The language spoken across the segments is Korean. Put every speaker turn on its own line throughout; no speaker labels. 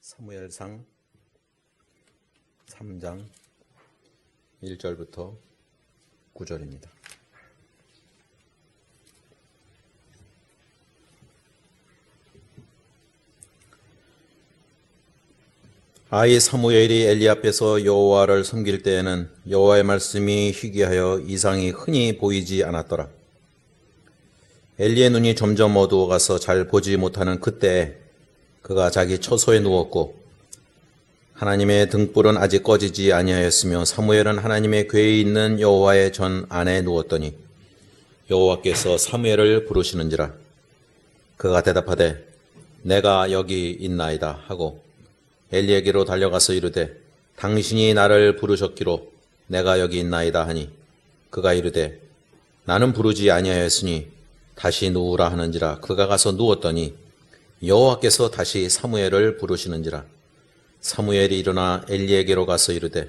사무엘상 3장 1절부터 9절입니다. 아이 사무엘이 엘리 앞에서 여호와를 섬길 때에는 여호와의 말씀이 희귀하여 이상이 흔히 보이지 않았더라. 엘리의 눈이 점점 어두워가서 잘 보지 못하는 그때에 그가 자기 처소에 누웠고 하나님의 등불은 아직 꺼지지 아니하였으며 사무엘은 하나님의 궤에 있는 여호와의 전 안에 누웠더니 여호와께서 사무엘을 부르시는지라. 그가 대답하되 내가 여기 있나이다 하고 엘리에게로 달려가서 이르되 당신이 나를 부르셨기로 내가 여기 있나이다 하니 그가 이르되 나는 부르지 아니하였으니 다시 누우라 하는지라. 그가 가서 누웠더니 여호와께서 다시 사무엘을 부르시는지라. 사무엘이 일어나 엘리에게로 가서 이르되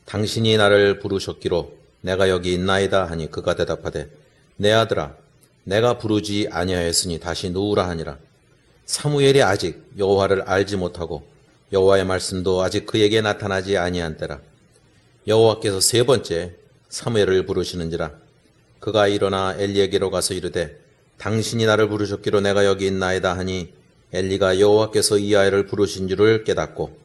당신이 나를 부르셨기로 내가 여기 있나이다 하니 그가 대답하되 내 아들아 내가 부르지 아니하였으니 다시 누우라 하니라. 사무엘이 아직 여호와를 알지 못하고 여호와의 말씀도 아직 그에게 나타나지 아니한 때라. 여호와께서 세 번째 사무엘을 부르시는지라. 그가 일어나 엘리에게로 가서 이르되 당신이 나를 부르셨기로 내가 여기 있나이다 하니 엘리가 여호와께서 이 아이를 부르신 줄을 깨닫고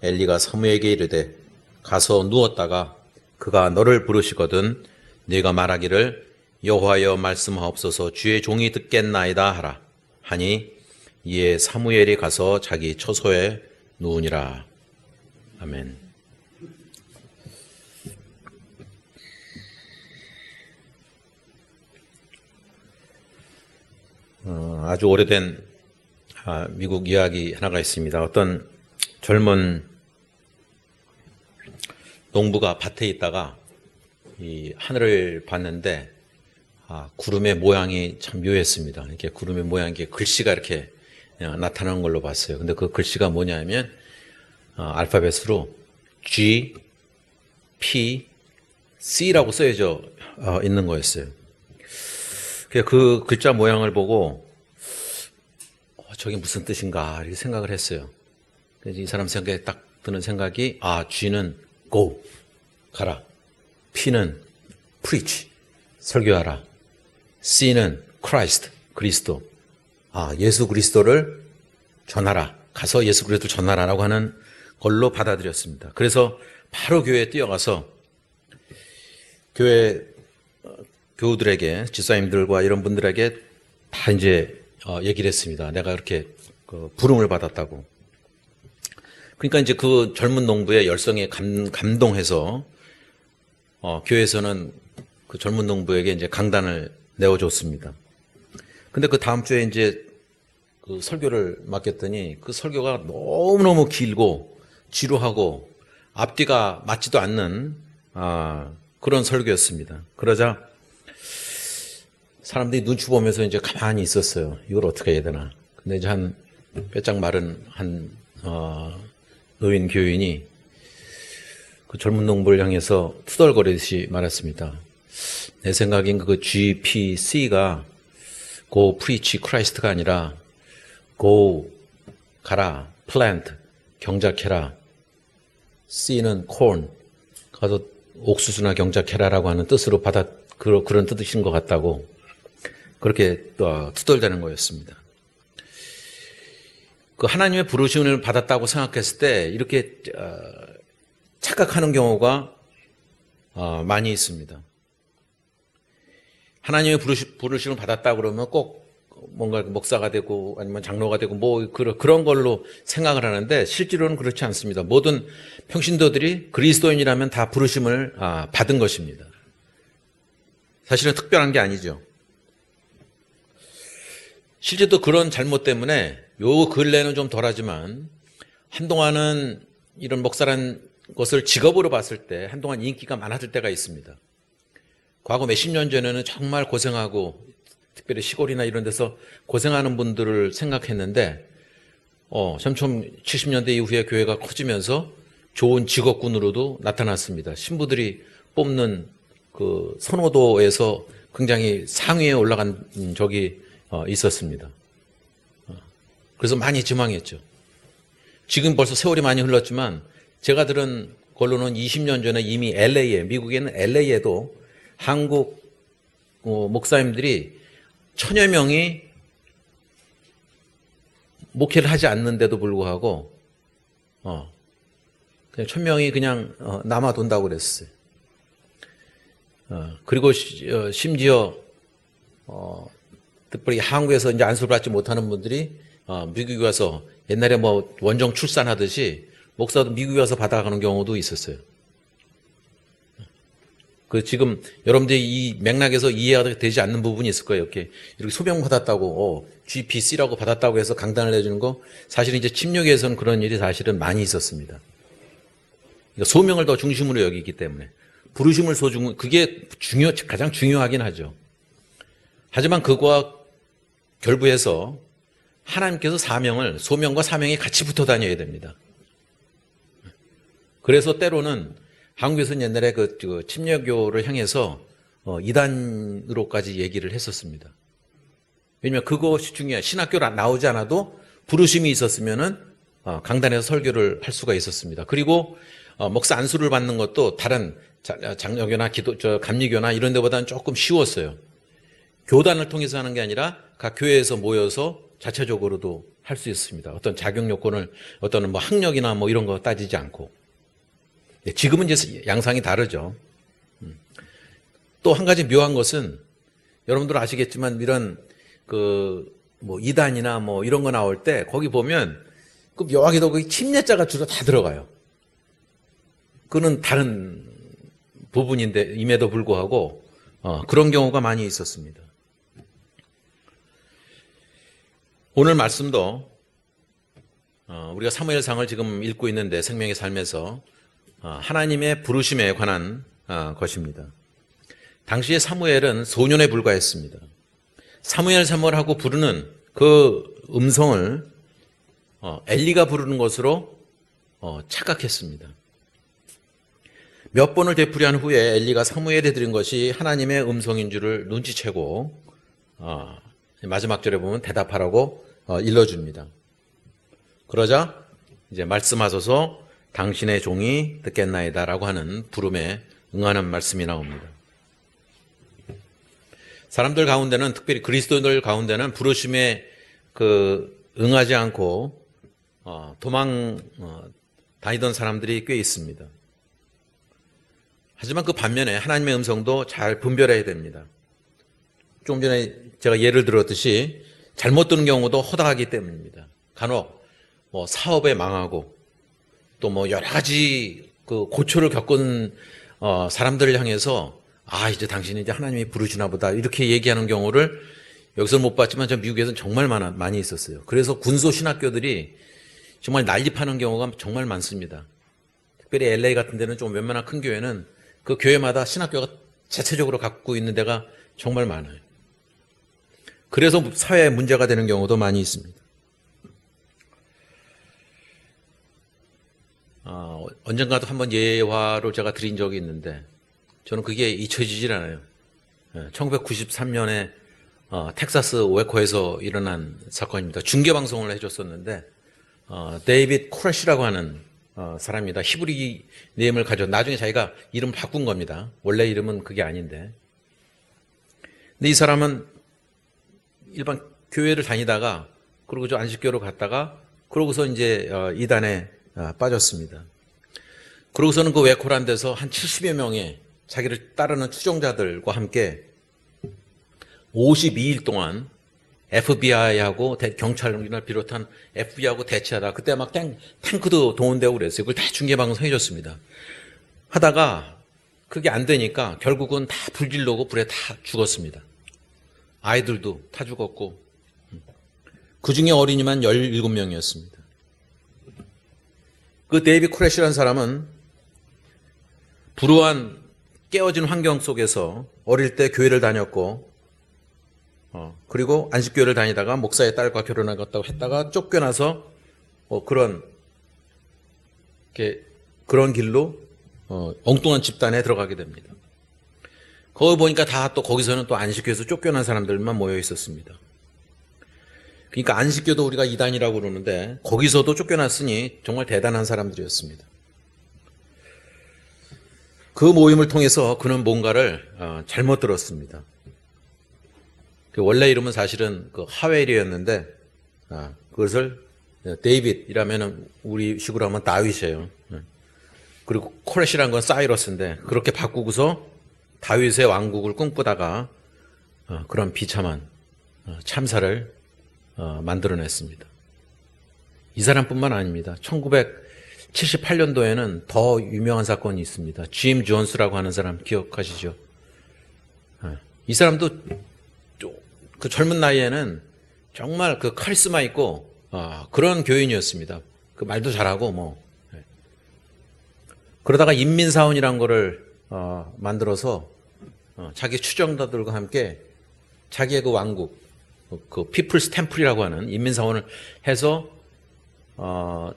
엘리가 사무엘에게 이르되 가서 누웠다가 그가 너를 부르시거든 네가 말하기를 여호와여 말씀하옵소서 주의 종이 듣겠나이다 하라 하니 이에 사무엘이 가서 자기 처소에 누우니라. 아멘. 아주 오래된 미국 이야기 하나가 있습니다. 어떤 젊은 농부가 밭에 있다가 이 하늘을 봤는데 구름의 모양이 참 묘했습니다. 이렇게 구름의 모양, 이게 글씨가 이렇게 나타나는 걸로 봤어요. 근데 그 글씨가 뭐냐면 알파벳으로 G, P, C라고 써져 있는 거였어요. 그 글자 모양을 보고 저게 무슨 뜻인가 이렇게 생각을 했어요. 그래서 이 사람 생각에 딱 드는 생각이 G는 go, 가라. P는 preach, 설교하라. C는 Christ, 그리스도. 예수 그리스도를 전하라. 가서 예수 그리스도를 전하라라고 하는 걸로 받아들였습니다. 그래서 바로 교회에 뛰어가서 교회 교우들에게, 집사님들과 이런 분들에게 다 이제 얘기를 했습니다. 내가 이렇게 부름을 받았다고. 그러니까 이제 그 젊은 농부의 열성에 감동해서 교회에서는 그 젊은 농부에게 이제 강단을 내어줬습니다. 근데 그 다음 주에 이제 그 설교를 맡겼더니 그 설교가 너무너무 길고 지루하고 앞뒤가 맞지도 않는 그런 설교였습니다. 그러자 사람들이 눈치 보면서 이제 가만히 있었어요. 이걸 어떻게 해야 되나. 근데 이제 한 빼짝 마른 노인 교인이 그 젊은 농부를 향해서 투덜거리듯이 말했습니다. 내 생각엔 그 GPC가 Go Preach Christ가 아니라 Go 가라, Plant 경작해라, C는 Corn 가서 옥수수나 경작해라라고 하는 뜻으로 그런 뜻이신 것 같다고 그렇게 투덜대는 거였습니다. 그 하나님의 부르심을 받았다고 생각했을 때 이렇게 착각하는 경우가 많이 있습니다. 하나님의 부르심을 받았다 그러면 꼭 뭔가 목사가 되고 아니면 장로가 되고 뭐 그런 걸로 생각을 하는데 실제로는 그렇지 않습니다. 모든 평신도들이 그리스도인이라면 다 부르심을 받은 것입니다. 사실은 특별한 게 아니죠. 실제도 그런 잘못 때문에 요 근래는 좀 덜하지만 한동안은 이런 목사라는 것을 직업으로 봤을 때 한동안 인기가 많았을 때가 있습니다. 과거 몇십 년 전에는 정말 고생하고 특별히 시골이나 이런 데서 고생하는 분들을 생각했는데 점점 70년대 이후에 교회가 커지면서 좋은 직업군으로도 나타났습니다. 신부들이 뽑는 그 선호도에서 굉장히 상위에 올라간 적이 있었습니다. 그래서 많이 지망했죠. 지금 벌써 세월이 많이 흘렀지만 제가 들은 걸로는 20년 전에 이미 LA에, 미국에 있는 LA에도 한국 목사님들이 1000여 명이 목회를 하지 않는데도 불구하고 그냥 1000명이 그냥 남아돈다고 그랬어요. 그리고 심지어 특별히 한국에서 이제 안수를 받지 못하는 분들이 미국에 와서 옛날에 뭐 원정 출산하듯이 목사도 미국에 와서 받아가는 경우도 있었어요. 그 지금 여러분들이 이 맥락에서 이해가 되지 않는 부분이 있을 거예요. 이렇게 소명 받았다고 GPC라고 받았다고 해서 강단을 해주는 거 사실은 이제 침략에서는 그런 일이 사실은 많이 있었습니다. 그러니까 소명을 더 중심으로 여기기 때문에 부르심을 그게 가장 중요하긴 하죠. 하지만 그거와 결부해서 하나님께서 소명과 사명이 같이 붙어 다녀야 됩니다. 그래서 때로는 한국에서는 옛날에 그 침례교를 향해서 이단으로까지 얘기를 했었습니다. 왜냐하면 그것이 중요해요. 신학교로 나오지 않아도 부르심이 있었으면은 강단에서 설교를 할 수가 있었습니다. 그리고 목사 안수를 받는 것도 다른 장로교나 감리교나 이런 데보다는 조금 쉬웠어요. 교단을 통해서 하는 게 아니라 각 교회에서 모여서 자체적으로도 할 수 있습니다. 어떤 자격 요건을 어떤 뭐 학력이나 뭐 이런 거 따지지 않고. 지금은 이제 양상이 다르죠. 또 한 가지 묘한 것은 여러분들 아시겠지만 이런 뭐 이단이나 뭐 이런 거 나올 때 거기 보면 그 묘하게도 거기 침례자가 주로 다 들어가요. 그는 다른 부분인데 임에도 불구하고 그런 경우가 많이 있었습니다. 오늘 말씀도 우리가 사무엘상을 지금 읽고 있는데 생명의 삶에서 하나님의 부르심에 관한 것입니다. 당시에 사무엘은 소년에 불과했습니다. 사무엘하고 부르는 그 음성을 엘리가 부르는 것으로 착각했습니다. 몇 번을 되풀이한 후에 엘리가 사무엘에 드린 것이 하나님의 음성인 줄을 눈치채고 마지막 절에 보면 대답하라고 일러줍니다. 그러자 이제 말씀하소서 당신의 종이 듣겠나이다라고 하는 부름에 응하는 말씀이 나옵니다. 사람들 가운데는 특별히 그리스도인들 가운데는 부르심에 응하지 않고 도망 다니던 사람들이 꽤 있습니다. 하지만 그 반면에 하나님의 음성도 잘 분별해야 됩니다. 좀 전에 제가 예를 들었듯이 잘못 듣는 경우도 허다하기 때문입니다. 간혹 뭐 사업에 망하고 또 뭐 여러 가지 그 고초를 겪은 사람들을 향해서 이제 당신이 이제 하나님이 부르시나 보다 이렇게 얘기하는 경우를 여기서는 못 봤지만 저 미국에서는 정말 많이 있었어요. 그래서 군소 신학교들이 정말 난립하는 경우가 정말 많습니다. 특별히 LA 같은 데는 좀 웬만한 큰 교회는 그 교회마다 신학교가 자체적으로 갖고 있는 데가 정말 많아요. 그래서 사회에 문제가 되는 경우도 많이 있습니다. 언젠가도 한번 예화로 제가 드린 적이 있는데 저는 그게 잊혀지질 않아요. 1993년에 텍사스 웨코에서 일어난 사건입니다. 중계방송을 해줬었는데 데이빗 코레시라고 하는 사람입니다. 히브리 네임을 가져 나중에 자기가 이름 바꾼 겁니다. 원래 이름은 그게 아닌데. 근데 이 사람은 일반 교회를 다니다가 그리고 저 안식교로 갔다가 그러고서 이제 이단에 빠졌습니다. 그러고서는 그 웨코란 데서 한 70여 명의 자기를 따르는 추종자들과 함께 52일 동안 FBI하고 경찰을 비롯한 FBI하고 대치하다 그때 막 탱크도 동원되고 그랬어요. 그걸 다 중계방송 해줬습니다. 하다가 그게 안 되니까 결국은 다 불질러고 불에 다 죽었습니다. 아이들도 다 죽었고 그 중에 어린이만 17명이었습니다. 그 데이비 쿠레시라는 사람은 불우한 깨어진 환경 속에서 어릴 때 교회를 다녔고 그리고 안식교회를 다니다가 목사의 딸과 결혼하겠다고 했다가 쫓겨나서 그런 길로 엉뚱한 집단에 들어가게 됩니다. 거기 보니까 다 또 거기서는 또 안식교에서 쫓겨난 사람들만 모여 있었습니다. 그러니까 안식교도 우리가 이단이라고 그러는데 거기서도 쫓겨났으니 정말 대단한 사람들이었습니다. 그 모임을 통해서 그는 뭔가를 잘못 들었습니다. 그 원래 이름은 사실은 그 하웰이었는데 그것을 데이빗이라면 우리 식으로 하면 다윗이에요. 그리고 코레시라는 건 사이러스인데 그렇게 바꾸고서 다윗의 왕국을 꿈꾸다가 그런 비참한 참사를 만들어냈습니다. 이 사람뿐만 아닙니다. 1978년도에는 더 유명한 사건이 있습니다. 짐 존스라고 하는 사람 기억하시죠? 이 사람도 그 젊은 나이에는 정말 그 카리스마 있고 그런 교인이었습니다. 그 말도 잘하고 뭐 그러다가 인민사원이라는 거를 만들어서 자기 추종자들과 함께 자기의 그 왕국 그 피플스 템플이라고 하는 인민사원을 해서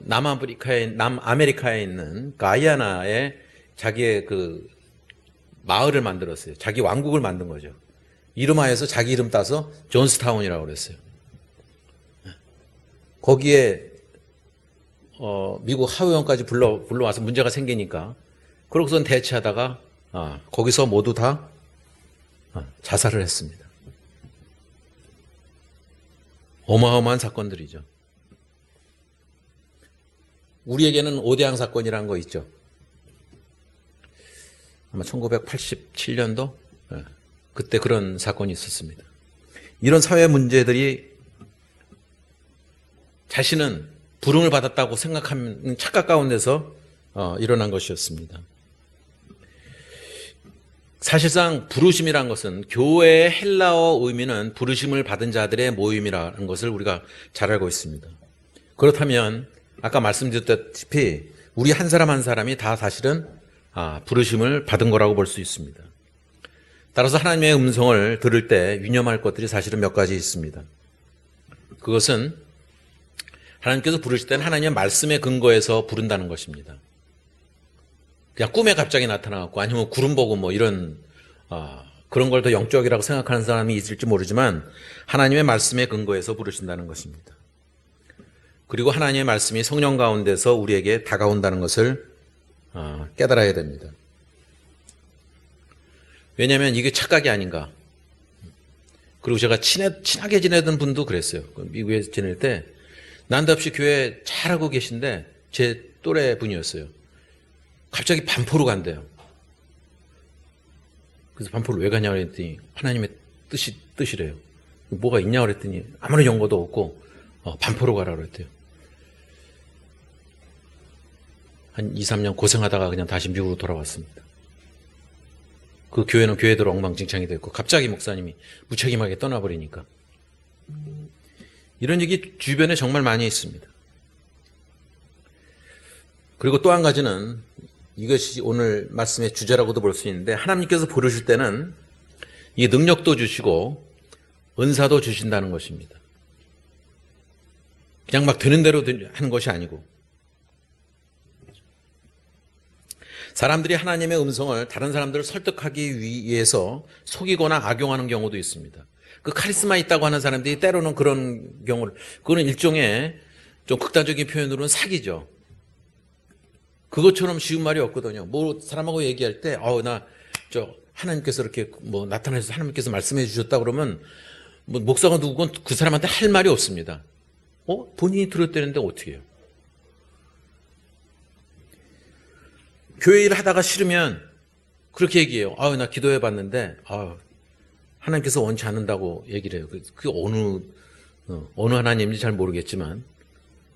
남아메리카에 있는 가이아나에 자기의 그 마을을 만들었어요. 자기 왕국을 만든 거죠. 이름하여서 자기 이름 따서 존스타운이라고 그랬어요. 거기에 미국 하원까지 불러와서 문제가 생기니까 그러고선 대치하다가 거기서 모두 다 자살을 했습니다. 어마어마한 사건들이죠. 우리에게는 오대양 사건이라는 거 있죠. 아마 1987년도 그때 그런 사건이 있었습니다. 이런 사회 문제들이 자신은 부름을 받았다고 생각하는 착각 가운데서 일어난 것이었습니다. 사실상 부르심이란 것은 교회의 헬라어 의미는 부르심을 받은 자들의 모임이라는 것을 우리가 잘 알고 있습니다. 그렇다면 아까 말씀드렸다시피 우리 한 사람 한 사람이 다 사실은 부르심을 받은 거라고 볼 수 있습니다. 따라서 하나님의 음성을 들을 때 유념할 것들이 사실은 몇 가지 있습니다. 그것은 하나님께서 부르실 때는 하나님의 말씀에 근거해서 부른다는 것입니다. 그냥 꿈에 갑자기 나타나고 아니면 구름 보고 뭐 이런 그런 걸 더 영적이라고 생각하는 사람이 있을지 모르지만 하나님의 말씀에 근거해서 부르신다는 것입니다. 그리고 하나님의 말씀이 성령 가운데서 우리에게 다가온다는 것을 깨달아야 됩니다. 왜냐하면 이게 착각이 아닌가. 그리고 제가 친하게 지내던 분도 그랬어요. 미국에 지낼 때 난데없이 교회 잘하고 계신데 제 또래 분이었어요. 갑자기 반포로 간대요. 그래서 반포를 왜 가냐고 그랬더니 하나님의 뜻이래요. 뭐가 있냐고 그랬더니 아무런 연고도 없고 반포로 가라 그랬대요. 한 2, 3년 고생하다가 그냥 다시 미국으로 돌아왔습니다. 그 교회는 교회대로 엉망진창이 됐고 갑자기 목사님이 무책임하게 떠나버리니까. 이런 얘기 주변에 정말 많이 있습니다. 그리고 또 한 가지는 이것이 오늘 말씀의 주제라고도 볼 수 있는데 하나님께서 부르실 때는 이 능력도 주시고 은사도 주신다는 것입니다. 그냥 막 되는 대로 하는 것이 아니고 사람들이 하나님의 음성을 다른 사람들을 설득하기 위해서 속이거나 악용하는 경우도 있습니다. 그 카리스마 있다고 하는 사람들이 때로는 그런 경우를 그거는 일종의 좀 극단적인 표현으로는 사기죠. 그것처럼 쉬운 말이 없거든요. 뭐 사람하고 얘기할 때 하나님께서 이렇게 뭐 나타나셔서 하나님께서 말씀해 주셨다 그러면 뭐 목사가 누구건 그 사람한테 할 말이 없습니다. 본인이 들었다는데 어떻게 해요? 교회 일을 하다가 싫으면 그렇게 얘기해요. 나 기도해 봤는데 하나님께서 원치 않는다고 얘기를 해요. 그게 어느 하나님인지 잘 모르겠지만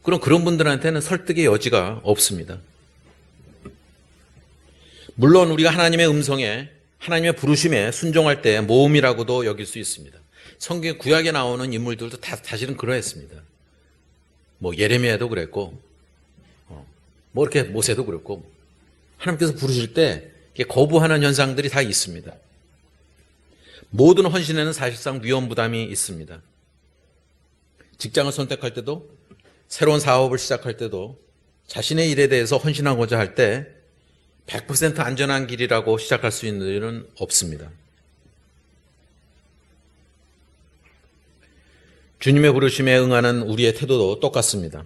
그런 분들한테는 설득의 여지가 없습니다. 물론 우리가 하나님의 음성에 하나님의 부르심에 순종할 때 모험이라고도 여길 수 있습니다. 성경 구약에 나오는 인물들도 사실은 그러했습니다. 뭐 예레미야도 그랬고 뭐 이렇게 모세도 그랬고 하나님께서 부르실 때 거부하는 현상들이 다 있습니다. 모든 헌신에는 사실상 위험 부담이 있습니다. 직장을 선택할 때도 새로운 사업을 시작할 때도 자신의 일에 대해서 헌신하고자 할 때 100% 안전한 길이라고 시작할 수 있는 일은 없습니다. 주님의 부르심에 응하는 우리의 태도도 똑같습니다.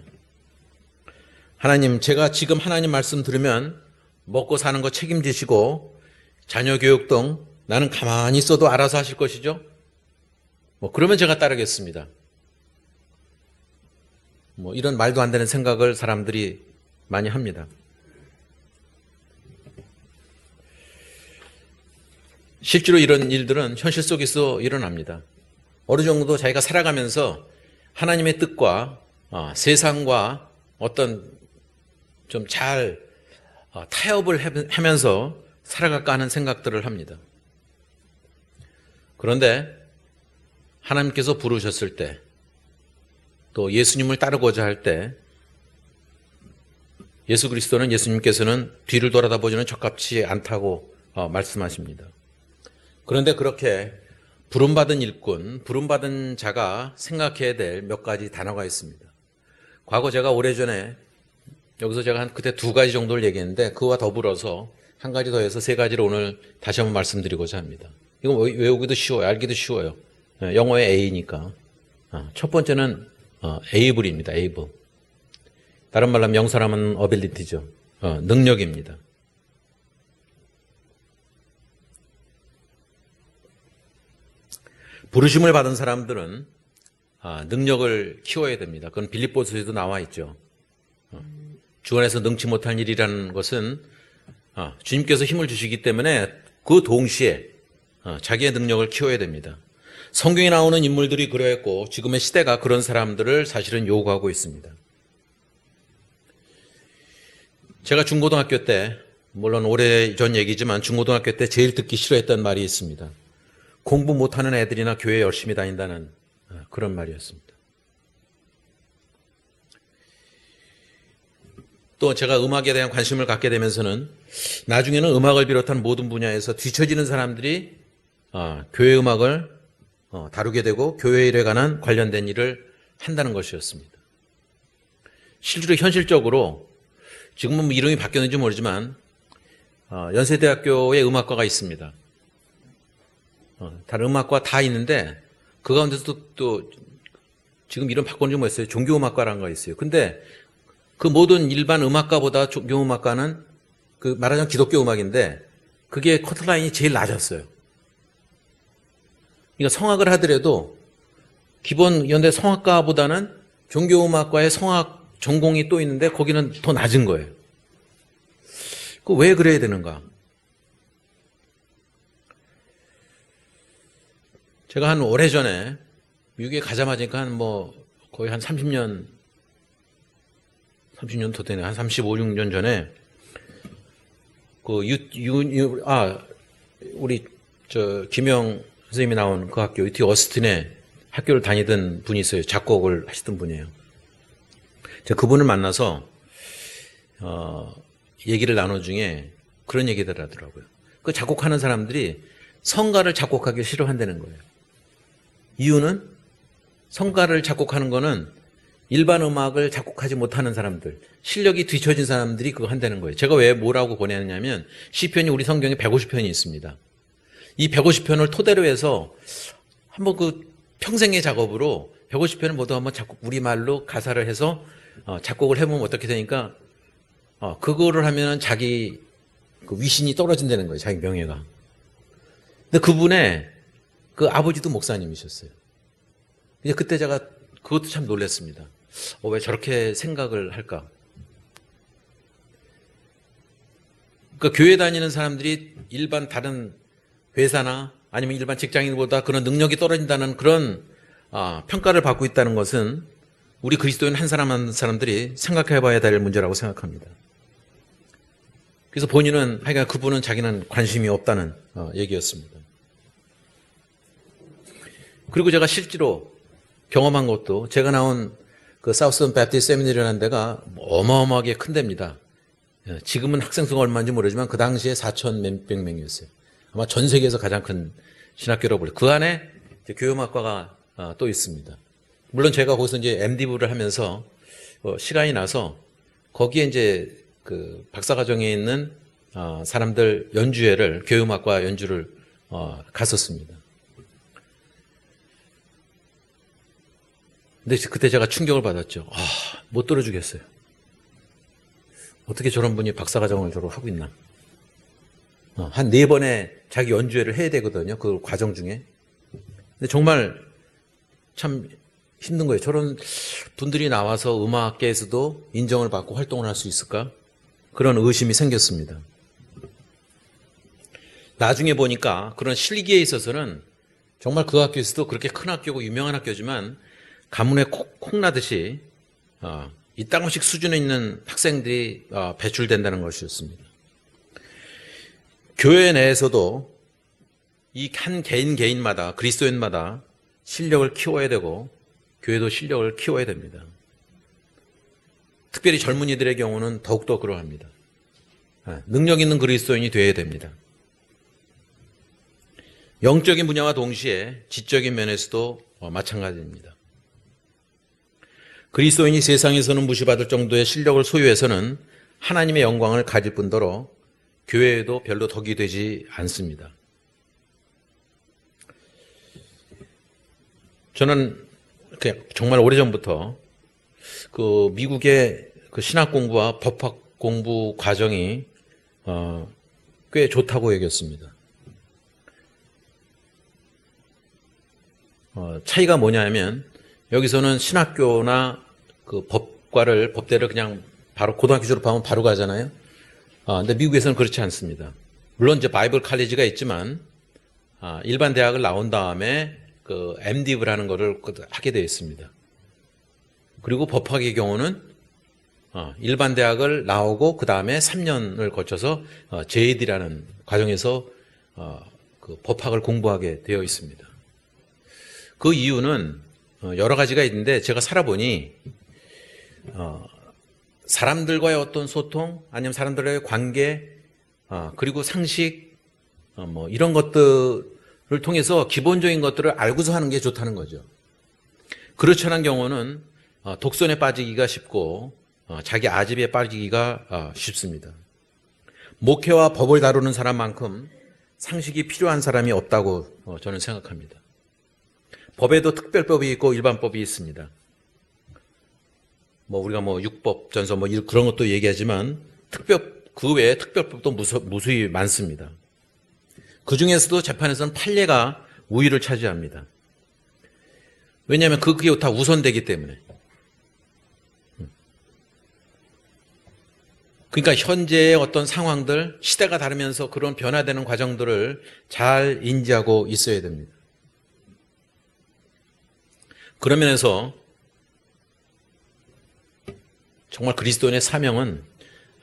하나님, 제가 지금 하나님 말씀 들으면 먹고 사는 거 책임지시고 자녀 교육 등 나는 가만히 있어도 알아서 하실 것이죠? 그러면 제가 따르겠습니다. 이런 말도 안 되는 생각을 사람들이 많이 합니다. 실제로 이런 일들은 현실 속에서 일어납니다. 어느 정도 자기가 살아가면서 하나님의 뜻과 세상과 어떤 좀 잘 타협을 하면서 살아갈까 하는 생각들을 합니다. 그런데 하나님께서 부르셨을 때, 또 예수님을 따르고자 할 때, 예수 그리스도는, 예수님께서는 뒤를 돌아다보지는 적합치 않다고 말씀하십니다. 그런데 그렇게 부름받은 일꾼, 부름받은 자가 생각해야 될 몇 가지 단어가 있습니다. 과거 제가 오래전에 여기서 제가 그때 2가지 정도를 얘기했는데 그와 더불어서 한 가지 더해서 3가지를 오늘 다시 한번 말씀드리고자 합니다. 이건 외우기도 쉬워요. 알기도 쉬워요. 영어의 A니까. 첫 번째는 able입니다. able. 다른 말로 하면 영사람은 ability죠. 능력입니다. 부르심을 받은 사람들은 능력을 키워야 됩니다. 그건 빌립보서에도 나와 있죠. 주 안에서 능치 못할 일이라는 것은 주님께서 힘을 주시기 때문에 그 동시에 자기의 능력을 키워야 됩니다. 성경에 나오는 인물들이 그러했고 지금의 시대가 그런 사람들을 사실은 요구하고 있습니다. 제가 중고등학교 때, 물론 오래전 얘기지만 중고등학교 때 제일 듣기 싫어했던 말이 있습니다. 공부 못하는 애들이나 교회 열심히 다닌다는 그런 말이었습니다. 또 제가 음악에 대한 관심을 갖게 되면서는 나중에는 음악을 비롯한 모든 분야에서 뒤처지는 사람들이 교회 음악을 다루게 되고 교회 일에 관한 관련된 일을 한다는 것이었습니다. 실제로 현실적으로 지금은 이름이 바뀌었는지 모르지만 연세대학교에 음악과가 있습니다. 다른 음악과 다 있는데 그 가운데서도 또 지금 이름 바꿨는지 모르겠어요. 종교음악과라는 거 있어요. 근데 그 모든 일반 음악가보다 종교음악가는 그 말하자면 기독교 음악인데 그게 커트라인이 제일 낮았어요. 그러니까 성악을 하더라도 기본 연대 성악가보다는 종교음악과의 성악 전공이 또 있는데 거기는 더 낮은 거예요. 그 왜 그래야 되는가? 제가 한 오래전에 미국에 가자마자 거의 한 30년 더 되네. 한 35, 6년 전에 우리 김영 선생님이 나온 그 학교 UT 어스틴에 학교를 다니던 분이 있어요. 작곡을 하시던 분이에요. 제가 그분을 만나서 얘기를 나눈 중에 그런 얘기를 하더라고요. 그 작곡하는 사람들이 성가를 작곡하기 싫어한다는 거예요. 이유는 성가를 작곡하는 거는 일반 음악을 작곡하지 못하는 사람들, 실력이 뒤처진 사람들이 그거 한다는 거예요. 제가 왜 뭐라고 보내느냐면 시편이 우리 성경에 150편이 있습니다. 이 150편을 토대로 해서 한번 그 평생의 작업으로 150편을 모두 한번 작곡, 우리말로 가사를 해서 작곡을 해보면 어떻게 되니까 그거를 하면은 자기 그 위신이 떨어진다는 거예요. 자기 명예가. 근데 그분의 그 아버지도 목사님이셨어요. 이제 그때 제가 그것도 참 놀랐습니다. 왜 저렇게 생각을 할까? 그러니까 교회 다니는 사람들이 일반 다른 회사나 아니면 일반 직장인보다 그런 능력이 떨어진다는 그런 평가를 받고 있다는 것은 우리 그리스도인 한 사람 한 사람들이 생각해 봐야 될 문제라고 생각합니다. 그래서 본인은 하여간 그분은 자기는 관심이 없다는 얘기였습니다. 그리고 제가 실제로 경험한 것도 제가 나온 그 사우스턴 배프티스트 세미나리라는 데가 어마어마하게 큰 데입니다. 지금은 학생 수가 얼마인지 모르지만 그 당시에 4천 몇백 명이었어요. 아마 전 세계에서 가장 큰 신학교라고 불려요. 그 안에 교회음악과가 또 있습니다. 물론 제가 거기서 이제 MD부를 하면서 시간이 나서 거기에 이제 그 박사과정에 있는 사람들 연주회를 교회음악과 연주를 갔었습니다. 근데 그때 제가 충격을 받았죠. 못 들어주겠어요. 어떻게 저런 분이 박사과정을 졸업하고 있나. 한 4번의 자기 연주회를 해야 되거든요. 그 과정 중에. 근데 정말 참 힘든 거예요. 저런 분들이 나와서 음악계에서도 인정을 받고 활동을 할 수 있을까? 그런 의심이 생겼습니다. 나중에 보니까 그런 실기에 있어서는 정말 그 학교에서도 그렇게 큰 학교고 유명한 학교지만 가문에 콩나듯이 이따금씩 수준에 있는 학생들이 배출된다는 것이었습니다. 교회 내에서도 이 한 개인마다 그리스도인마다 실력을 키워야 되고 교회도 실력을 키워야 됩니다. 특별히 젊은이들의 경우는 더욱더 그러합니다. 능력 있는 그리스도인이 되어야 됩니다. 영적인 분야와 동시에 지적인 면에서도 마찬가지입니다. 그리스도인이 세상에서는 무시받을 정도의 실력을 소유해서는 하나님의 영광을 가질 뿐더러 교회에도 별로 덕이 되지 않습니다. 저는 정말 오래전부터 그 미국의 그 신학 공부와 법학 공부 과정이 꽤 좋다고 여겼습니다. 차이가 뭐냐면 여기서는 신학교나 그 법대를 그냥 바로 고등학교 졸업하면 바로 가잖아요. 근데 미국에서는 그렇지 않습니다. 물론 이제 바이블 칼리지가 있지만 일반 대학을 나온 다음에 그 MDiv라는 거를 하게 되어 있습니다. 그리고 법학의 경우는 일반 대학을 나오고 그 다음에 3년을 거쳐서 JD라는 과정에서 그 법학을 공부하게 되어 있습니다. 그 이유는 여러 가지가 있는데 제가 살아보니 사람들과의 어떤 소통 아니면 사람들과의 관계 그리고 상식 뭐 이런 것들을 통해서 기본적인 것들을 알고서 하는 게 좋다는 거죠. 그렇지 않은 경우는 독선에 빠지기가 쉽고 자기 아집에 빠지기가 쉽습니다. 목회와 법을 다루는 사람만큼 상식이 필요한 사람이 없다고 저는 생각합니다. 법에도 특별법이 있고 일반법이 있습니다. 우리가 육법, 전서 그런 것도 얘기하지만 그 외에 특별법도 무수히 많습니다. 그 중에서도 재판에서는 판례가 우위를 차지합니다. 왜냐하면 그게 다 우선되기 때문에. 그러니까 현재의 어떤 상황들, 시대가 다르면서 그런 변화되는 과정들을 잘 인지하고 있어야 됩니다. 그런 면에서 정말 그리스도인의 사명은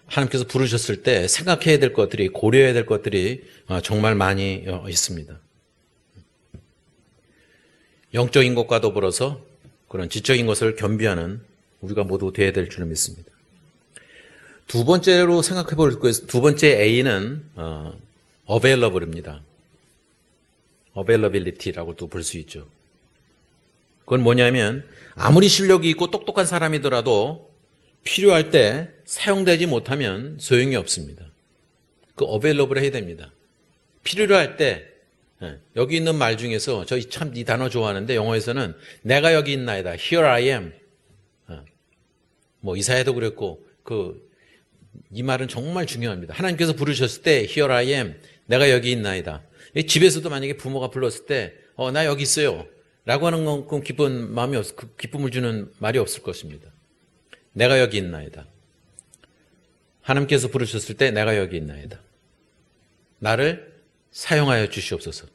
하나님께서 부르셨을 때 생각해야 될 것들이, 고려해야 될 것들이 정말 많이 있습니다. 영적인 것과 더불어서 그런 지적인 것을 겸비하는 우리가 모두 되어야 될 줄 믿습니다. 두 번째로 생각해 볼 것은 두 번째 A는 available입니다. availability라고도 볼 수 있죠. 그건 뭐냐면 아무리 실력이 있고 똑똑한 사람이더라도 필요할 때 사용되지 못하면 소용이 없습니다. 그 available 해야 됩니다. 필요로 할 때 여기 있는 말 중에서 저 참 이 단어 좋아하는데 영어에서는 내가 여기 있나이다. Here I am. 이사야도 그랬고 이 말은 정말 중요합니다. 하나님께서 부르셨을 때 Here I am. 내가 여기 있나이다. 집에서도 만약에 부모가 불렀을 때 나 여기 있어요. 라고 하는 건 기쁨을 주는 말이 없을 것입니다. 내가 여기 있나이다. 하나님께서 부르셨을 때 내가 여기 있나이다. 나를 사용하여 주시옵소서.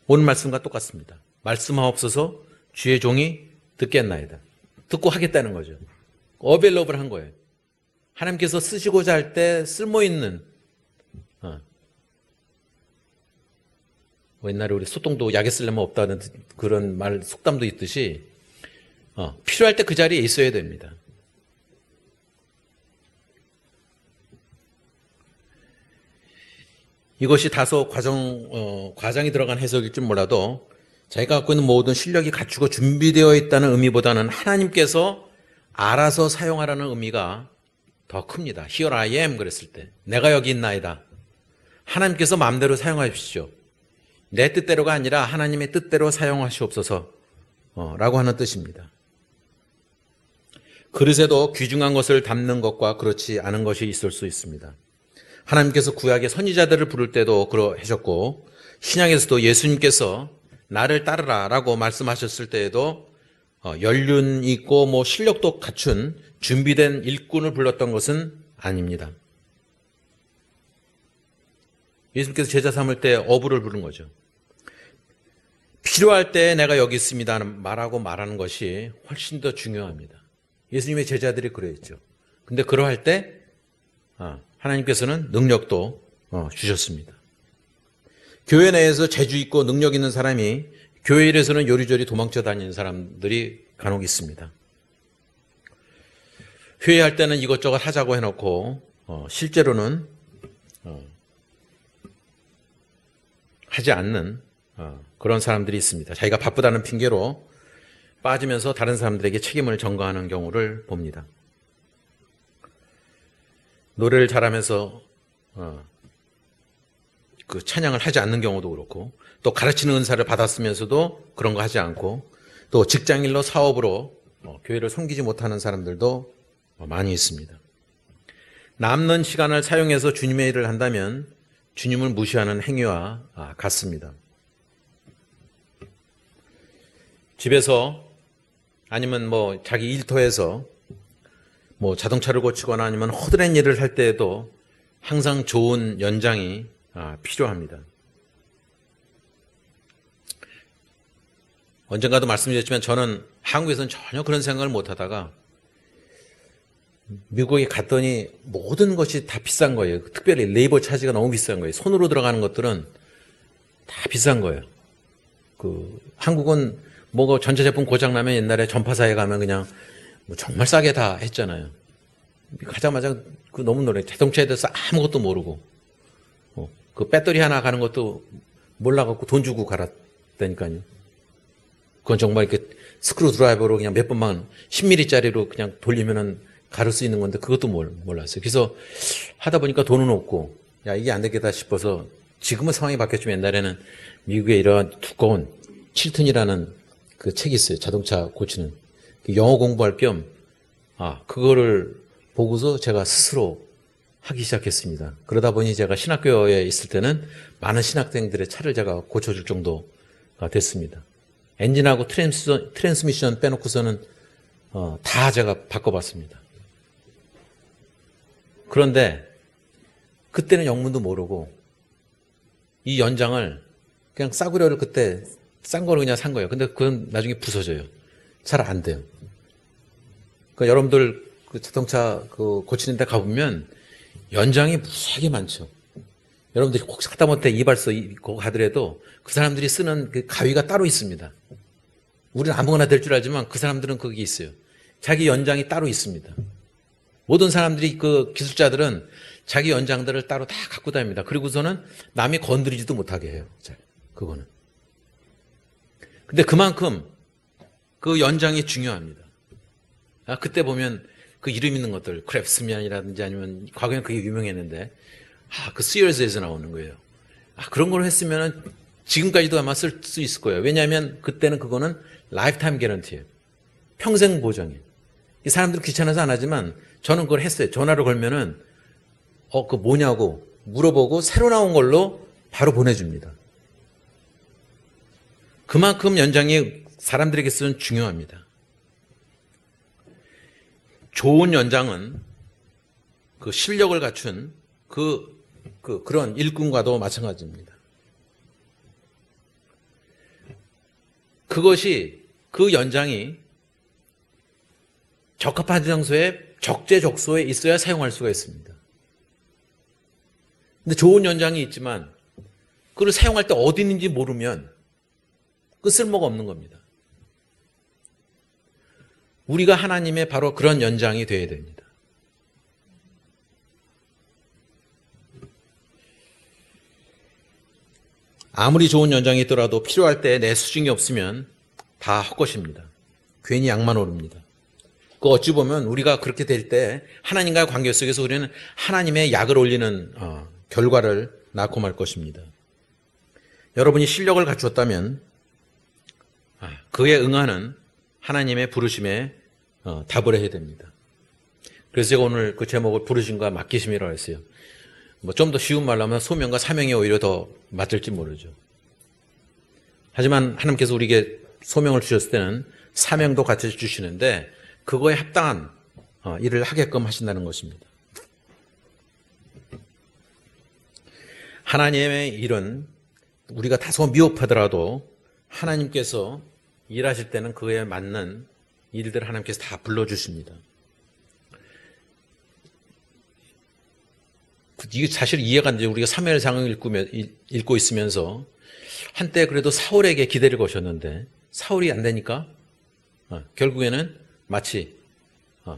오늘 말씀과 똑같습니다. 말씀하옵소서 주의 종이 듣겠나이다. 듣고 하겠다는 거죠. 어벨러블 한 거예요. 하나님께서 쓰시고자 할 때 쓸모있는 옛날에 우리 소똥도 약에 쓰려면 없다는 그런 말 속담도 있듯이 필요할 때 그 자리에 있어야 됩니다. 이것이 다소 과장이 들어간 해석일지 몰라도 자기가 갖고 있는 모든 실력이 갖추고 준비되어 있다는 의미보다는 하나님께서 알아서 사용하라는 의미가 더 큽니다. Here I am 그랬을 때 내가 여기 있나이다. 하나님께서 마음대로 사용하십시오. 내 뜻대로가 아니라 하나님의 뜻대로 사용하시옵소서 라고 하는 뜻입니다. 그릇에도 귀중한 것을 담는 것과 그렇지 않은 것이 있을 수 있습니다. 하나님께서 구약의 선지자들을 부를 때도 그러하셨고 신약에서도 예수님께서 나를 따르라 라고 말씀하셨을 때에도 연륜 있고 실력도 갖춘 준비된 일꾼을 불렀던 것은 아닙니다. 예수님께서 제자 삼을 때 어부를 부른 거죠. 필요할 때 내가 여기 있습니다 말하는 것이 훨씬 더 중요합니다. 예수님의 제자들이 그랬죠. 근데 그러할 때 하나님께서는 능력도 주셨습니다. 교회 내에서 재주 있고 능력 있는 사람이 교회 일에서는 요리조리 도망쳐 다니는 사람들이 간혹 있습니다. 회의할 때는 이것저것 하자고 해놓고 실제로는 하지 않는 그런 사람들이 있습니다. 자기가 바쁘다는 핑계로 빠지면서 다른 사람들에게 책임을 전가하는 경우를 봅니다. 노래를 잘하면서 그 찬양을 하지 않는 경우도 그렇고, 또 가르치는 은사를 받았으면서도 그런 거 하지 않고, 또 직장일로 사업으로 교회를 섬기지 못하는 사람들도 많이 있습니다. 남는 시간을 사용해서 주님의 일을 한다면 주님을 무시하는 행위와 같습니다. 집에서 아니면 자기 일터에서 자동차를 고치거나 아니면 허드렛 일을 할 때에도 항상 좋은 연장이 필요합니다. 언젠가도 말씀드렸지만 저는 한국에서는 전혀 그런 생각을 못 하다가 미국에 갔더니 모든 것이 다 비싼 거예요. 특별히 레이버 차지가 너무 비싼 거예요. 손으로 들어가는 것들은 다 비싼 거예요. 한국은 전자제품 고장나면 옛날에 전파사에 가면 그냥 정말 싸게 다 했잖아요. 가자마자 너무 놀래. 자동차에 대해서 아무것도 모르고 그 배터리 하나 가는 것도 몰라갖고 돈 주고 갈았다니까요. 그건 정말 이렇게 스크루 드라이버로 그냥 몇 번만 10mm짜리로 그냥 돌리면은 가를 수 있는 건데 그것도 몰랐어요. 그래서 하다 보니까 돈은 없고 이게 안 되겠다 싶어서 지금은 상황이 바뀌었지만 옛날에는 미국에 이런 두꺼운 7톤이라는 그 책이 있어요. 자동차 고치는. 영어 공부할 겸 그거를 보고서 제가 스스로 하기 시작했습니다. 그러다 보니 제가 신학교에 있을 때는 많은 신학생들의 차를 제가 고쳐줄 정도가 됐습니다. 엔진하고 트랜스미션 빼놓고서는 다 제가 바꿔봤습니다. 그런데 그때는 영문도 모르고 이 연장을 그냥 싸구려를 그때 싼 거를 그냥 산 거예요. 근데 그건 나중에 부서져요. 잘 안 돼요. 그러니까 여러분들 자동차 고치는 데 가보면 연장이 무지하게 많죠. 여러분들이 혹시 하다못해 이발소 거기 가더라도 그 사람들이 쓰는 그 가위가 따로 있습니다. 우리는 아무거나 될 줄 알지만 그 사람들은 거기 있어요. 자기 연장이 따로 있습니다. 모든 사람들이 그 기술자들은 자기 연장들을 따로 다 갖고 다닙니다. 그리고서는 남이 건드리지도 못하게 해요. 그거는. 근데 그만큼 그 연장이 중요합니다. 그때 보면 그 이름 있는 것들, 크래프트맨이라든지 아니면 과거에는 그게 유명했는데, 그 시어즈에서 나오는 거예요. 그런 걸 했으면 지금까지도 아마 쓸 수 있을 거예요. 왜냐하면 그때는 그거는 라이프타임 개런티예요. 평생 보장이에요. 이 사람들은 귀찮아서 안 하지만 저는 그걸 했어요. 전화를 걸면은 그거 뭐냐고 물어보고 새로 나온 걸로 바로 보내줍니다. 그만큼 연장이 사람들에게서는 중요합니다. 좋은 연장은 그 실력을 갖춘 그런 일꾼과도 마찬가지입니다. 그것이 그 연장이 적합한 장소에 적재적소에 있어야 사용할 수가 있습니다. 근데 좋은 연장이 있지만 그걸 사용할 때 어디 있는지 모르면 그 쓸모가 없는 겁니다. 우리가 하나님의 바로 그런 연장이 되어야 됩니다. 아무리 좋은 연장이 있더라도 필요할 때 내 수중이 없으면 다 헛것입니다. 괜히 양만 오릅니다. 그 어찌 보면 우리가 그렇게 될 때 하나님과의 관계 속에서 우리는 하나님의 약을 올리는 결과를 낳고 말 것입니다. 여러분이 실력을 갖추었다면 그에 응하는 하나님의 부르심에 답을 해야 됩니다. 그래서 제가 오늘 그 제목을 부르심과 맡기심이라고 했어요. 뭐 좀 더 쉬운 말로 하면 소명과 사명이 오히려 더 맞을지 모르죠. 하지만 하나님께서 우리에게 소명을 주셨을 때는 사명도 같이 주시는데 그거에 합당한 일을 하게끔 하신다는 것입니다. 하나님의 일은 우리가 다소 미흡하더라도 하나님께서 일하실 때는 그에 맞는 일들을 하나님께서 다 불러주십니다. 이게 사실 이해가 안 돼요. 우리가 사무엘상을 읽고 있으면서 한때 그래도 사울에게 기대를 거셨는데 사울이 안 되니까 결국에는 마치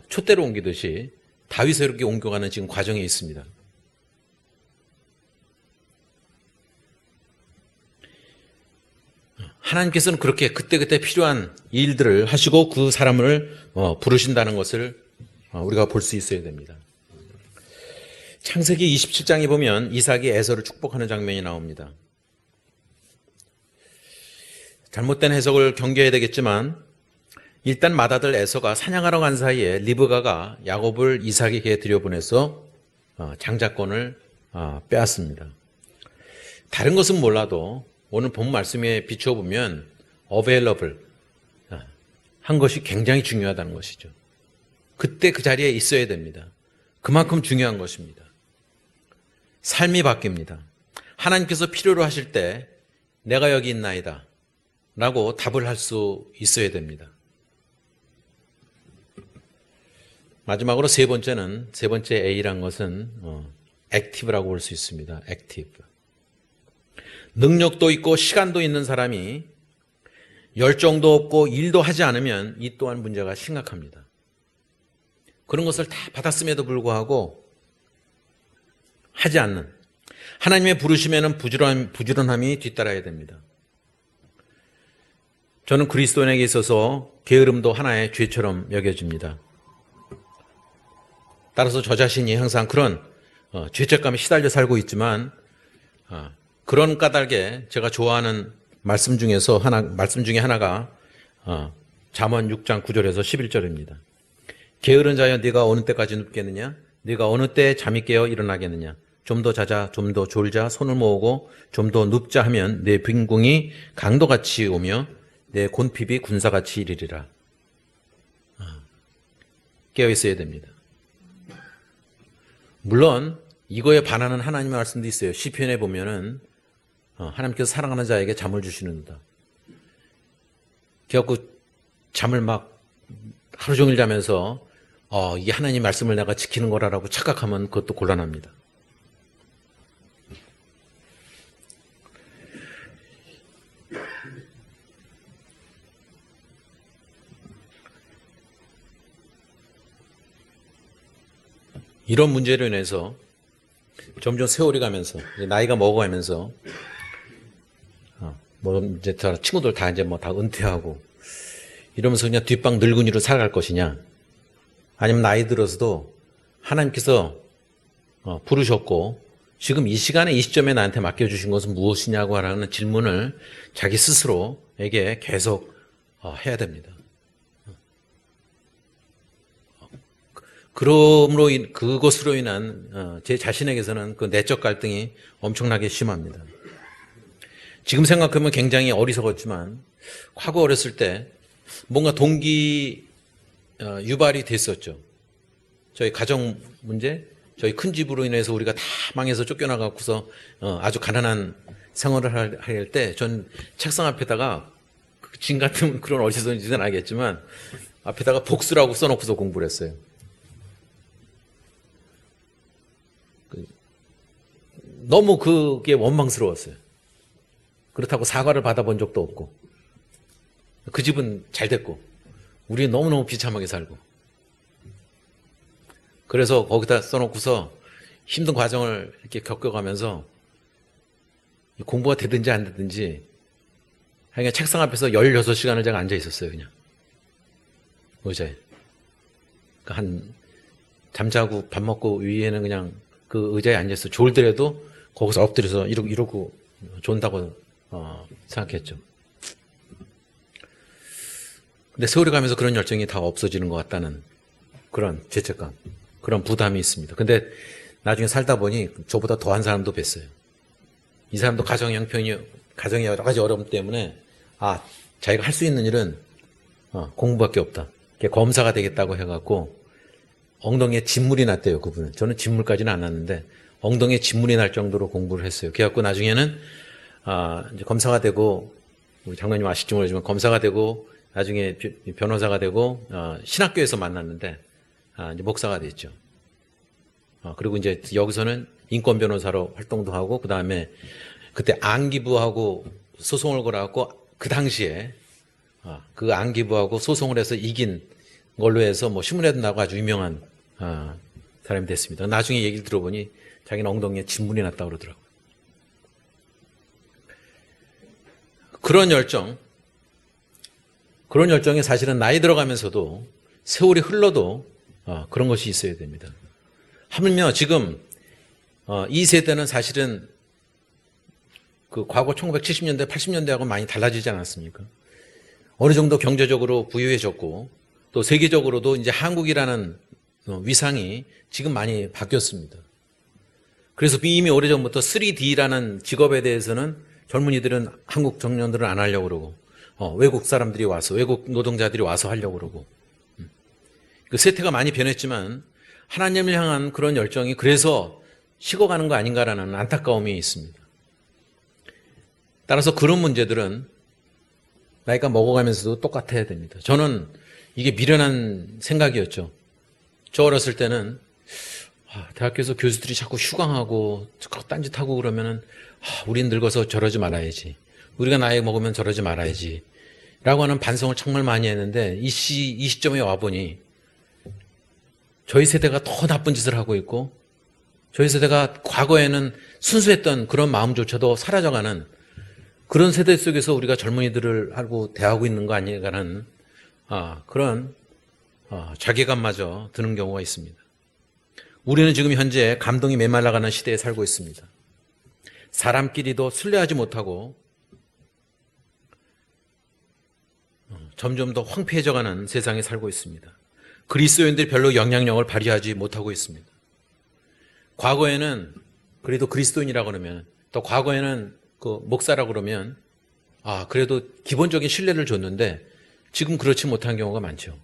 촛대로 옮기듯이 다윗에게 옮겨가는 지금 과정에 있습니다. 하나님께서는 그렇게 그때그때 필요한 일들을 하시고 그 사람을 부르신다는 것을 우리가 볼 수 있어야 됩니다. 창세기 27장에 보면 이삭이 에서를 축복하는 장면이 나옵니다. 잘못된 해석을 경계해야 되겠지만 일단 맏아들 에서가 사냥하러 간 사이에 리브가가 야곱을 이삭에게 들여보내서 장자권을 빼앗습니다. 다른 것은 몰라도 오늘 본 말씀에 비추어 보면 available 한 것이 굉장히 중요하다는 것이죠. 그때 그 자리에 있어야 됩니다. 그만큼 중요한 것입니다. 삶이 바뀝니다. 하나님께서 필요로 하실 때 내가 여기 있나이다 라고 답을 할 수 있어야 됩니다. 마지막으로 세 번째 A란 것은 액티브라고 볼 수 있습니다. 액티브. 능력도 있고 시간도 있는 사람이 열정도 없고 일도 하지 않으면 이 또한 문제가 심각합니다. 그런 것을 다 받았음에도 불구하고 하지 않는 하나님의 부르심에는 부지런함이 뒤따라야 됩니다. 저는 그리스도인에게 있어서 게으름도 하나의 죄처럼 여겨집니다. 따라서 저 자신이 항상 그런 죄책감에 시달려 살고 있지만 그런 까닭에 제가 좋아하는 말씀 중에 하나가 잠언 6장 9절에서 11절입니다. 게으른 자여 네가 어느 때까지 눕겠느냐? 네가 어느 때 잠이 깨어 일어나겠느냐? 좀 더 자자, 좀 더 졸자, 손을 모으고 좀 더 눕자 하면 내 빈궁이 강도같이 오며 내 곤핍이 군사같이 이르리라. 깨어 있어야 됩니다. 물론 이거에 반하는 하나님의 말씀도 있어요. 시편에 보면은 하나님께서 사랑하는 자에게 잠을 주시는다. 그래갖고 잠을 막 하루 종일 자면서 이게 하나님 말씀을 내가 지키는 거라고 착각하면 그것도 곤란합니다. 이런 문제로 인해서 점점 세월이 가면서 나이가 먹어가면서 이제 친구들 다 이제 다 은퇴하고 이러면서 그냥 뒷방 늙은이로 살아갈 것이냐, 아니면 나이 들어서도 하나님께서 부르셨고 지금 이 시간에 이 시점에 나한테 맡겨주신 것은 무엇이냐고 하는 질문을 자기 스스로에게 계속 해야 됩니다. 그것으로 인한 제 자신에게서는 그 내적 갈등이 엄청나게 심합니다. 지금 생각하면 굉장히 어리석었지만 과거 어렸을 때 뭔가 동기 유발이 됐었죠. 저희 가정 문제, 저희 큰 집으로 인해서 우리가 다 망해서 쫓겨나가고서 아주 가난한 생활을 할 때 전 책상 앞에다가 진 같은 그런 어리석은 짓은 알겠지만 앞에다가 복수라고 써놓고서 공부를 했어요. 너무 그게 원망스러웠어요. 그렇다고 사과를 받아본 적도 없고, 그 집은 잘 됐고 우리는 너무너무 비참하게 살고, 그래서 거기다 써놓고서 힘든 과정을 이렇게 겪어가면서 공부가 되든지 안 되든지 그냥 책상 앞에서 16시간을 제가 앉아 있었어요. 그냥 의자에. 한 잠자고 밥 먹고 위에는 그냥 그 의자에 앉아서 졸더라도 거기서 엎드려서 이러고 존다고
생각했죠. 근데 세월이 가면서 그런 열정이 다 없어지는 것 같다는 그런 죄책감, 그런 부담이 있습니다. 근데 나중에 살다 보니 저보다 더한 사람도 뵀어요. 이 사람도 가정의 여러 가지 어려움 때문에 자기가 할 수 있는 일은 공부밖에 없다. 검사가 되겠다고 해갖고 엉덩이에 진물이 났대요, 그분은. 저는 진물까지는 안 났는데 엉덩이에 진물이 날 정도로 공부를 했어요. 그래갖고 나중에는 이제 검사가 되고, 우리 장관님 아실지 모르지만 검사가 되고 나중에 변호사가 되고 신학교에서 만났는데 이제 목사가 됐죠. 그리고 이제 여기서는 인권 변호사로 활동도 하고, 그 다음에 그때 안기부하고 소송을 걸어갖고 그 당시에 그 안기부하고 소송을 해서 이긴 걸로 해서 뭐 신문에도 나고 아주 유명한 사람이 됐습니다. 나중에 얘기를 들어보니 자기는 엉덩이에 진물이 났다고 그러더라고요. 그런 열정이 사실은 나이 들어가면서도 세월이 흘러도 그런 것이 있어야 됩니다. 하물며 지금 이 세대는 사실은 그 과거 1970년대, 80년대하고 많이 달라지지 않았습니까? 어느 정도 경제적으로 부유해졌고 또 세계적으로도 이제 한국이라는 위상이 지금 많이 바뀌었습니다. 그래서 이미 오래전부터 3D라는 직업에 대해서는 젊은이들은, 한국 청년들은 안 하려고 그러고 외국 사람들이 와서, 외국 노동자들이 와서 하려고 그러고, 그 세태가 많이 변했지만 하나님을 향한 그런 열정이 그래서 식어가는 거 아닌가라는 안타까움이 있습니다. 따라서 그런 문제들은 나이가 먹어가면서도 똑같아야 됩니다. 저는 이게 미련한 생각이었죠. 저 어렸을 때는 대학교에서 교수들이 자꾸 휴강하고 딴짓하고 그러면은 우린 늙어서 저러지 말아야지, 우리가 나이 먹으면 저러지 말아야지 라고 하는 반성을 정말 많이 했는데 이 시점에 와보니 저희 세대가 더 나쁜 짓을 하고 있고, 저희 세대가 과거에는 순수했던 그런 마음조차도 사라져가는 그런 세대 속에서 우리가 젊은이들을 하고 대하고 있는 거 아닌가라는 그런 자괴감마저 드는 경우가 있습니다. 우리는 지금 현재 감동이 메말라가는 시대에 살고 있습니다. 사람끼리도 신뢰하지 못하고 점점 더 황폐해져가는 세상에 살고 있습니다. 그리스도인들이 별로 영향력을 발휘하지 못하고 있습니다. 과거에는 그래도 그리스도인이라고 그러면, 또 과거에는 그 목사라고 그러면 그래도 기본적인 신뢰를 줬는데 지금 그렇지 못한 경우가 많죠.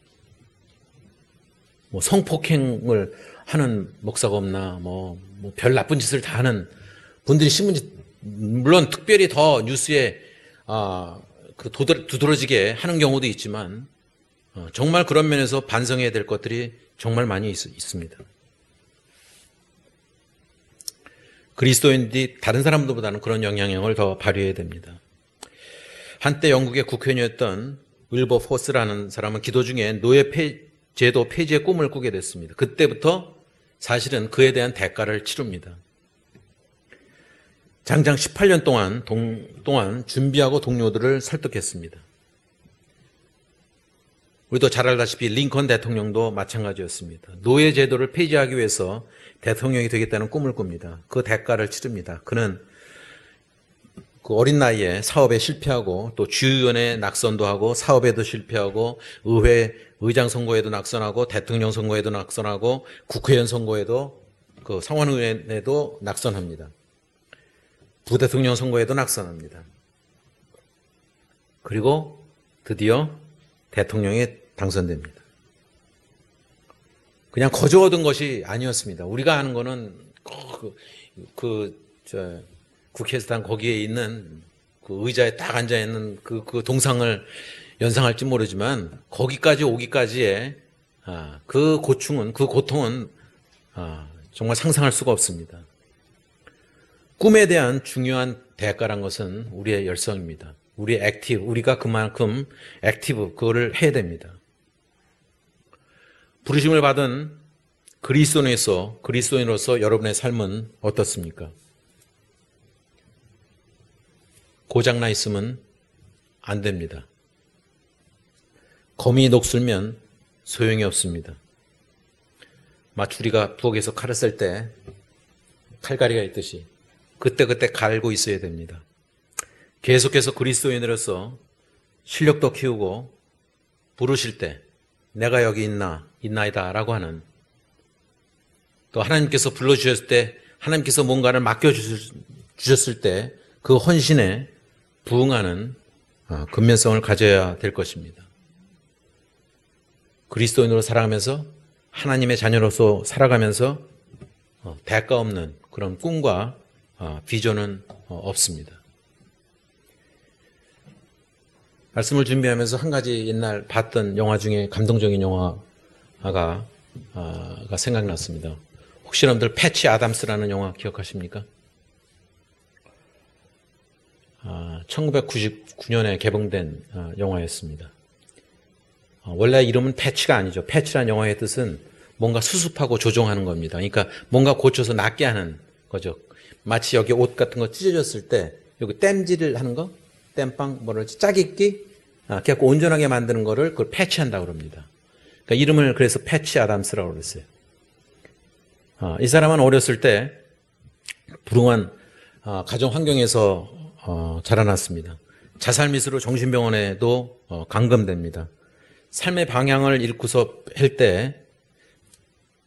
뭐 성폭행을 하는 목사가 없나, 뭐 별 나쁜 짓을 다 하는 분들이 물론 특별히 더 뉴스에 두드러지게 하는 경우도 있지만 정말 그런 면에서 반성해야 될 것들이 정말 많이 있습니다. 그리스도인들이 다른 사람들보다는 그런 영향력을 더 발휘해야 됩니다. 한때 영국의 국회의원이었던 윌버포스라는 사람은 기도 중에 노예 제도 폐지의 꿈을 꾸게 됐습니다. 그때부터 사실은 그에 대한 대가를 치릅니다. 장장 18년 동안 준비하고 동료들을 설득했습니다. 우리도 잘 알다시피 링컨 대통령도 마찬가지였습니다. 노예 제도를 폐지하기 위해서 대통령이 되겠다는 꿈을 꿉니다. 그 대가를 치릅니다. 그는 그 어린 나이에 사업에 실패하고 또 주의원에 낙선도 하고 사업에도 실패하고 의회 의장 선거에도 낙선하고 대통령 선거에도 낙선하고 국회의원 선거에도 그 상원의원에도 낙선합니다. 부대통령 선거에도 낙선합니다. 그리고 드디어 대통령에 당선됩니다. 그냥 거저 얻은 것이 아니었습니다. 우리가 아는 거는 국회에서 단 거기에 있는 그 의자에 딱 앉아 있는 그 동상을 연상할지 모르지만 거기까지 오기까지의 그 고통은 정말 상상할 수가 없습니다. 꿈에 대한 중요한 대가란 것은 우리의 열성입니다. 우리가 그만큼 그거를 해야 됩니다. 부르심을 받은 그리스도인으로서 여러분의 삶은 어떻습니까? 고장나 있으면 안 됩니다. 검이 녹슬면 소용이 없습니다. 마치 우리가 부엌에서 칼을 쓸 때 칼갈이가 있듯이 그때그때 갈고 있어야 됩니다. 계속해서 그리스도인으로서 실력도 키우고 부르실 때 내가 여기 있나이다 라고 하는, 또 하나님께서 불러주셨을 때 하나님께서 뭔가를 맡겨주셨을 때 그 헌신에 부응하는 근면성을 가져야 될 것입니다. 그리스도인으로 살아가면서 하나님의 자녀로서 살아가면서 대가 없는 그런 꿈과 비전은 없습니다. 말씀을 준비하면서 한 가지 옛날 봤던 영화 중에 감동적인 영화가 생각났습니다. 혹시 여러분들 패치 아담스라는 영화 기억하십니까? 1999년에 개봉된 영화였습니다. 원래 이름은 패치가 아니죠. 패치라는 영화의 뜻은 뭔가 수습하고 조정하는 겁니다. 그러니까 뭔가 고쳐서 낫게 하는 거죠. 마치 여기 옷 같은 거 찢어졌을 때 여기 땜질을 하는 거, 땜빵, 뭐랄지 짜깁기, 그래갖고 온전하게 만드는 거를 그걸 패치한다고 그럽니다. 그러니까 이름을 그래서 패치 아담스라고 그랬어요. 이 사람은 어렸을 때 불우한 가정 환경에서 자라났습니다. 자살미수로 정신병원에도 감금됩니다. 삶의 방향을 잃고서 할 때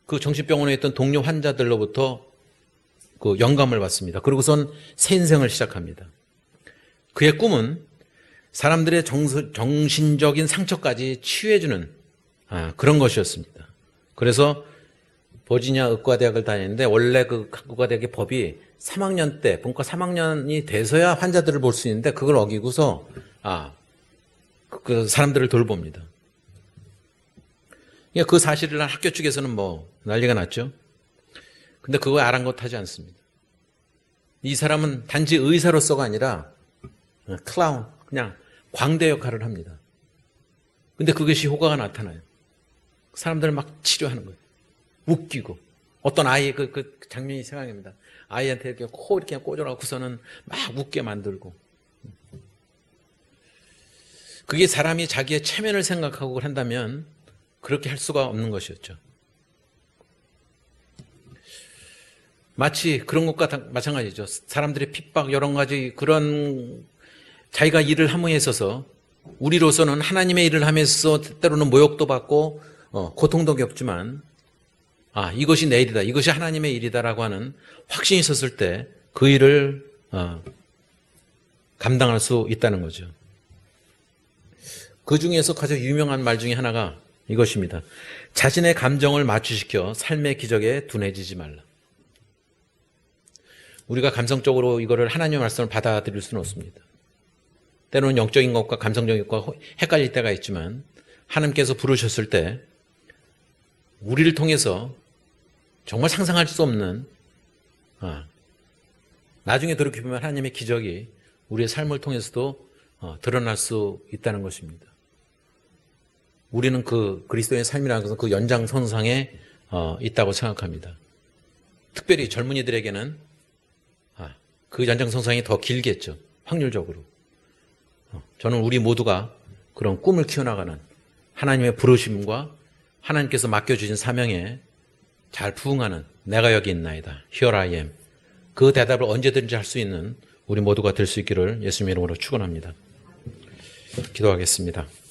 그 정신병원에 있던 동료 환자들로부터 그 영감을 받습니다. 그러고선 새 인생을 시작합니다. 그의 꿈은 사람들의 정신적인 상처까지 치유해주는 그런 것이었습니다. 그래서 버지니아 의과대학을 다니는데 원래 그 의과대학의 법이 3학년 때, 본과 3학년이 돼서야 환자들을 볼 수 있는데 그걸 어기고서 그 사람들을 돌봅니다. 그 사실을 학교 측에서는 뭐 난리가 났죠. 근데 그거 아랑곳하지 않습니다. 이 사람은 단지 의사로서가 아니라 클라운, 그냥 광대 역할을 합니다. 근데 그것이 효과가 나타나요. 사람들을 막 치료하는 거예요. 웃기고. 어떤 아이 그 장면이 생각납니다. 아이한테 이렇게 코 이렇게 꽂아놓고서는 막 웃게 만들고. 그게 사람이 자기의 체면을 생각하고 한다면 그렇게 할 수가 없는 것이었죠. 마치 그런 것과 마찬가지죠. 사람들의 핍박 여러 가지 그런 자기가 일을 함에 있어서 우리로서는 하나님의 일을 하면서 때로는 모욕도 받고 고통도 겪지만 이것이 내 일이다. 이것이 하나님의 일이다라고 하는 확신이 있었을 때 그 일을 감당할 수 있다는 거죠. 그 중에서 가장 유명한 말 중에 하나가 이것입니다. 자신의 감정을 마취시켜 삶의 기적에 둔해지지 말라. 우리가 감성적으로 이거를 하나님의 말씀을 받아들일 수는 없습니다. 때로는 영적인 것과 감성적인 것과 헷갈릴 때가 있지만 하나님께서 부르셨을 때 우리를 통해서 정말 상상할 수 없는 나중에 돌이켜보면 하나님의 기적이 우리의 삶을 통해서도 드러날 수 있다는 것입니다. 우리는 그 그리스도의 삶이라는 것은 그 연장선상에 있다고 생각합니다. 특별히 젊은이들에게는 그 연장선상이 더 길겠죠. 확률적으로. 저는 우리 모두가 그런 꿈을 키워나가는 하나님의 부르심과 하나님께서 맡겨주신 사명에 잘 부응하는 내가 여기 있나이다. Here I am. 그 대답을 언제든지 할 수 있는 우리 모두가 될 수 있기를 예수님의 이름으로 축원합니다. 기도하겠습니다.